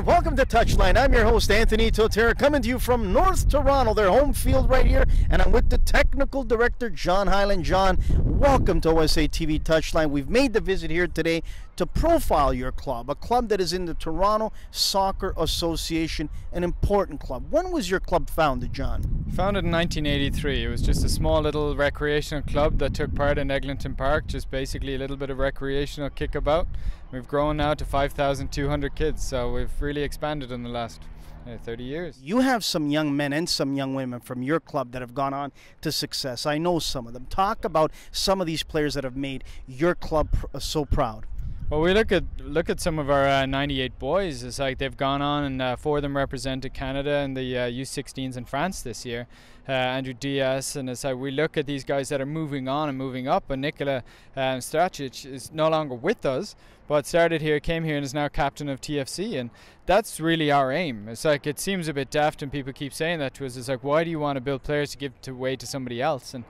And welcome to Touchline. I'm your host, Anthony Totera, coming to you from North Toronto, their home field right here. And I'm with the technical director, John Hyland. John, welcome to OSA TV Touchline. We've made the visit here today to profile your club, a club that is in the Toronto Soccer Association, an important club. When was your club founded, John? Founded in 1983. It was just a small little recreational club that took part in Eglinton Park, just basically a little bit of recreational kickabout. We've grown now to 5,200 kids, so we've really expanded in the last 30 years. You have some young men and some young women from your club that have gone on to success. I know some of them. Talk about some of these players that have made your club so proud. Well, we look at some of our 98 boys. It's like they've gone on, and 4 of them represented Canada in the U16s in France this year. Andrew Diaz, and it's like we look at these guys that are moving on and moving up. And Nikola Stracic is no longer with us, but started here, came here, and is now captain of TFC. And that's really our aim. It's like it seems a bit daft, and people keep saying that to us. It's like, why do you want to build players to give away to somebody else? And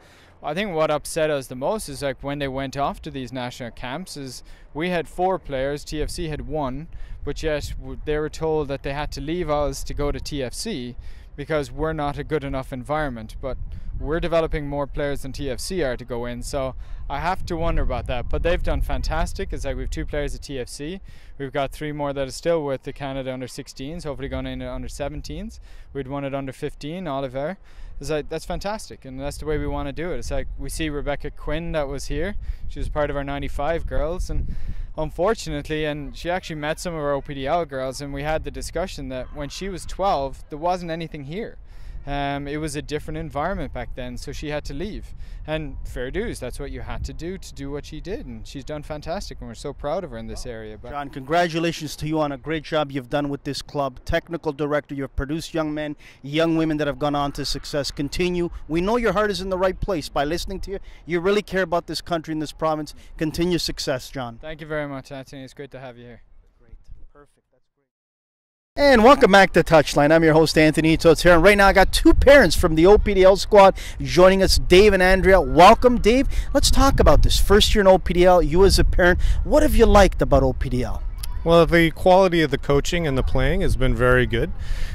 I think what upset us the most is like when they went off to these national camps is we had 4 players, TFC had 1, but yet they were told that they had to leave us to go to TFC because we're not a good enough environment. But we're developing more players than TFC are to go in, so I have to wonder about that. But they've done fantastic. It's like we have 2 players at TFC. We've got 3 more that are still with the Canada under 16s, hopefully going in at under 17s. We'd 1 at under 15, Oliver. It's like that's fantastic, and that's the way we want to do it. It's like we see Rebecca Quinn that was here. She was part of our 95 girls, and unfortunately, and she actually met some of our Opdl girls, and we had the discussion that when she was 12, there wasn't anything here. It was a different environment back then, so she had to leave. And fair dues, that's what you had to do what she did, and she's done fantastic, and we're so proud of her in this area. But John, congratulations to you on a great job you've done with this club. Technical director, you've produced young men, young women that have gone on to success. Continue. We know your heart is in the right place. By listening to you, you really care about this country and this province. Continue success, John. Thank you very much, Anthony. It's great to have you here. Great. Perfect. That's great. And welcome back to Touchline. I'm your host, Anthony Totera. And right now I got 2 parents from the Opdl squad joining us, Dave and Andrea. Welcome, Dave. Let's talk about this. First year in Opdl, you as a parent, what have you liked about Opdl? Well, the quality of the coaching and the playing has been very good,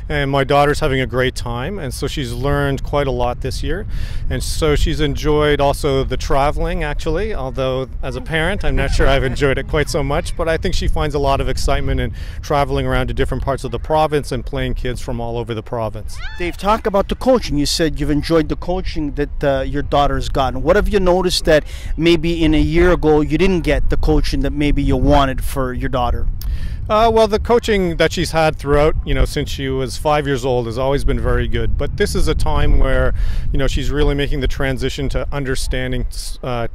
and my daughter's having a great time, and so she's learned quite a lot this year, and so she's enjoyed also the traveling, actually, although as a parent I'm not sure I've enjoyed it quite so much, but I think she finds a lot of excitement in traveling around to different parts of the province and playing kids from all over the province. Dave, talk about the coaching. You said you've enjoyed the coaching that your daughter's gotten. What have you noticed that maybe in a year ago you didn't get the coaching that maybe you wanted for your daughter? Well, the coaching that she's had throughout, since she was 5 years old has always been very good. But this is a time where, she's really making the transition to understanding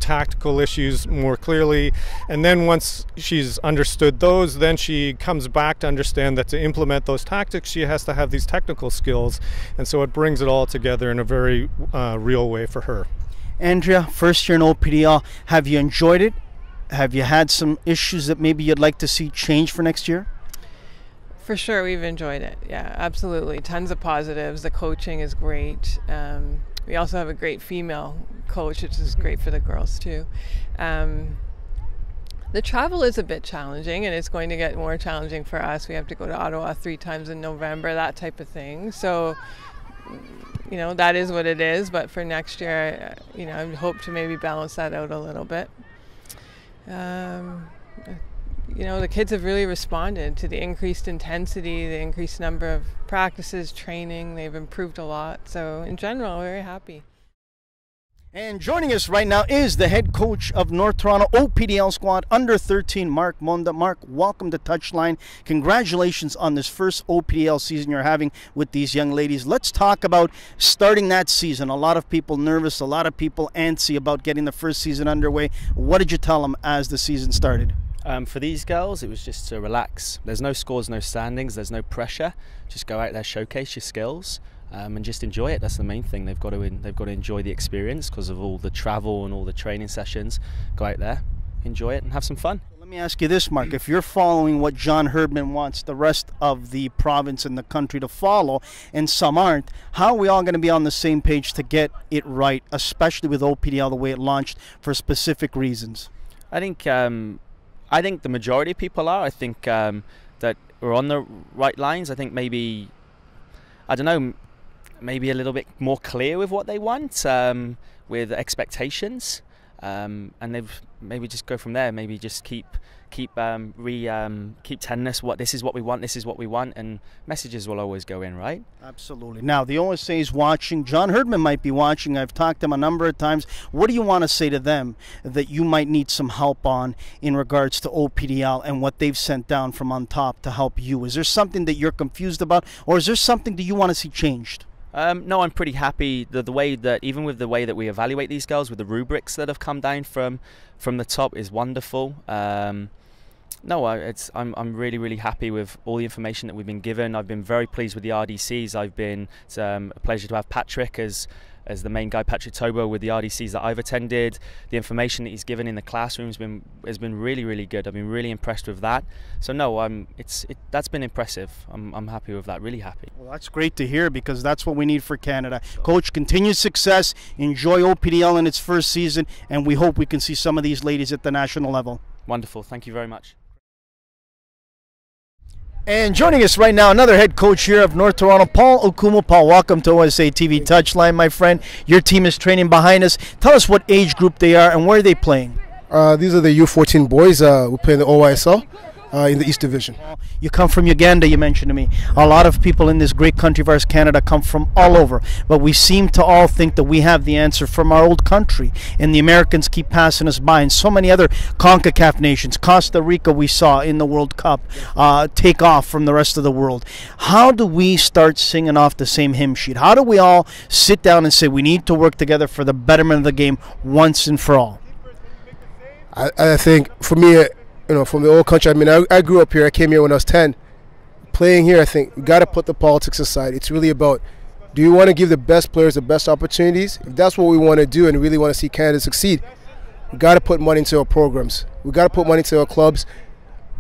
tactical issues more clearly. And then once she's understood those, then she comes back to understand that to implement those tactics, she has to have these technical skills. And so it brings it all together in a very real way for her. Andrea, first year in Opdl, have you enjoyed it? Have you had some issues that maybe you'd like to see change for next year? For sure, we've enjoyed it. Yeah, absolutely. Tons of positives. The coaching is great. We also have a great female coach, which is great for the girls too. The travel is a bit challenging, and it's going to get more challenging for us. We have to go to Ottawa 3 times in November, that type of thing. So, that is what it is. But for next year, I hope to maybe balance that out a little bit. The kids have really responded to the increased intensity, the increased number of practices, training. They've improved a lot. So in general, very happy. And joining us right now is the head coach of North Toronto Opdl squad, under 13, Mark Monda. Mark, welcome to Touchline. Congratulations on this first Opdl season you're having with these young ladies. Let's talk about starting that season. A lot of people nervous, a lot of people antsy about getting the first season underway. What did you tell them as the season started? For these girls, it was just to relax. There's no scores, no standings, there's no pressure. Just go out there, showcase your skills. And just enjoy it. That's the main thing. They've got to enjoy the experience because of all the travel and all the training sessions. Go out there, enjoy it, and have some fun. Let me ask you this, Mark. If you're following what John Herdman wants the rest of the province and the country to follow, and some aren't, how are we all going to be on the same page to get it right, especially with Opdl the way it launched for specific reasons? I think the majority of people are. I think that we're on the right lines. I think maybe, I don't know, maybe a little bit more clear with what they want, with expectations, and they've maybe just go from there. Maybe just keep telling us this is what we want, and messages will always go in, right? Absolutely. Now, the OSA is watching. John Herdman might be watching. I've talked to him a number of times. What do you want to say to them that you might need some help on in regards to OPDL and what they've sent down from on top to help you? Is there something that you're confused about, or is there something that you want to see changed? No, I'm pretty happy the way that, even with the way that we evaluate these girls, with the rubrics that have come down from the top, is wonderful. No, I'm really happy with all the information that we've been given. I've been very pleased with the RDCs. It's a pleasure to have Patrick as the main guy, Patrick Tobo, with the RDCs that I've attended. The information that he's given in the classroom has been really good. I've been really impressed with that. So no, that's been impressive. I'm happy with that. Really happy. Well, that's great to hear, because that's what we need for Canada. Coach, continued success. Enjoy OPDL in its first season, and we hope we can see some of these ladies at the national level. Wonderful. Thank you very much. And joining us right now, another head coach here of North Toronto, Paul Okumu. Paul, welcome to OSA TV Touchline, my friend. Your team is training behind us. Tell us what age group they are and where are they playing? These are the U14 boys. We play in the OYSL in the East Division. You come from Uganda, you mentioned to me. A lot of people in this great country of ours, Canada, come from all over. But we seem to all think that we have the answer from our old country. And the Americans keep passing us by. And so many other CONCACAF nations, Costa Rica we saw in the World Cup, take off from the rest of the world. How do we start singing off the same hymn sheet? How do we all sit down and say we need to work together for the betterment of the game once and for all? I think for me, from the old country, I mean, I grew up here. I came here when I was 10. Playing here, I think we got to put the politics aside. It's really about, do you want to give the best players the best opportunities? If that's what we want to do and really want to see Canada succeed, we got to put money into our programs. We got to put money into our clubs.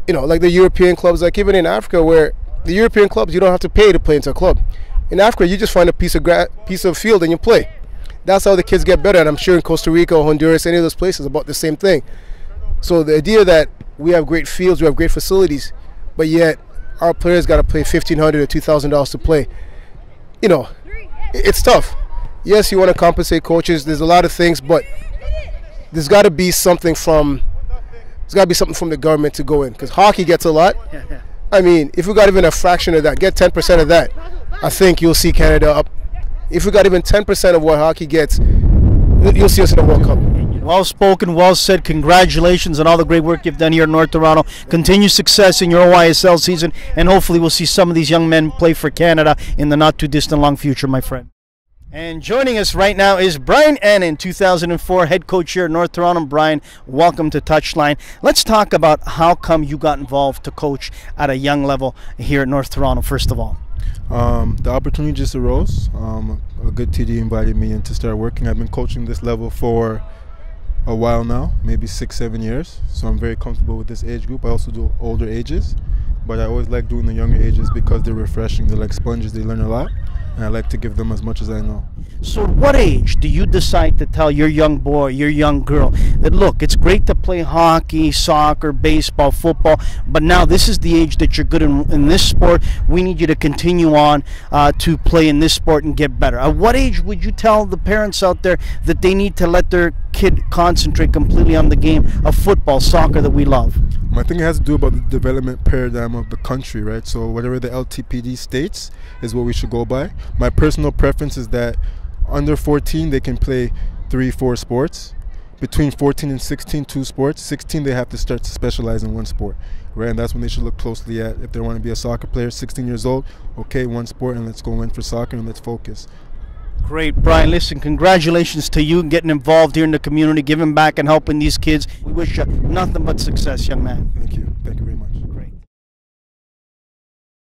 Like the European clubs, like even in Africa, where the European clubs, you don't have to pay to play into a club. In Africa, you just find a piece of field and you play. That's how the kids get better. And I'm sure in Costa Rica or Honduras, any of those places, about the same thing. So the idea that we have great fields, we have great facilities, but yet our players got to pay $1,500 or $2,000 to play. It's tough. Yes, you want to compensate coaches. There's a lot of things, but there's got to be something from the government to go in, because hockey gets a lot. I mean, if we got even a fraction of that, get 10% of that, I think you'll see Canada up. If we got even 10% of what hockey gets, you'll see us in the World Cup. Well spoken, well said. Congratulations on all the great work you've done here in North Toronto. Continue success in your OYSL season, and hopefully we'll see some of these young men play for Canada in the not too distant long future, my friend. And joining us right now is Brian Annan, 2004 head coach here at North Toronto. Brian, welcome to Touchline. Let's talk about how come you got involved to coach at a young level here at North Toronto, first of all. The opportunity just arose. A good TD invited me in to start working. I've been coaching this level for a while now, maybe 6-7 years, so I'm very comfortable with this age group. I also do older ages, but I always like doing the younger ages because they're refreshing. They're like sponges, they learn a lot, and I like to give them as much as I know. So at what age do you decide to tell your young boy, your young girl, that look, it's great to play hockey, soccer, baseball, football, but now this is the age that you're good in this sport. We need you to continue on to play in this sport and get better. At what age would you tell the parents out there that they need to let their kid concentrate completely on the game of football, soccer that we love? I think it has to do about the development paradigm of the country, right? So whatever the LTPD states is what we should go by. My personal preference is that under 14 they can play 3-4 sports. Between 14 and 16, 2 sports. 16 they have to start to specialize in one sport, right? And that's when they should look closely at, if they want to be a soccer player, 16 years old, okay, one sport, and let's go in for soccer and let's focus. Great, Brian. Listen, congratulations to you getting involved here in the community, giving back and helping these kids. We wish you nothing but success, young man. Thank you very much.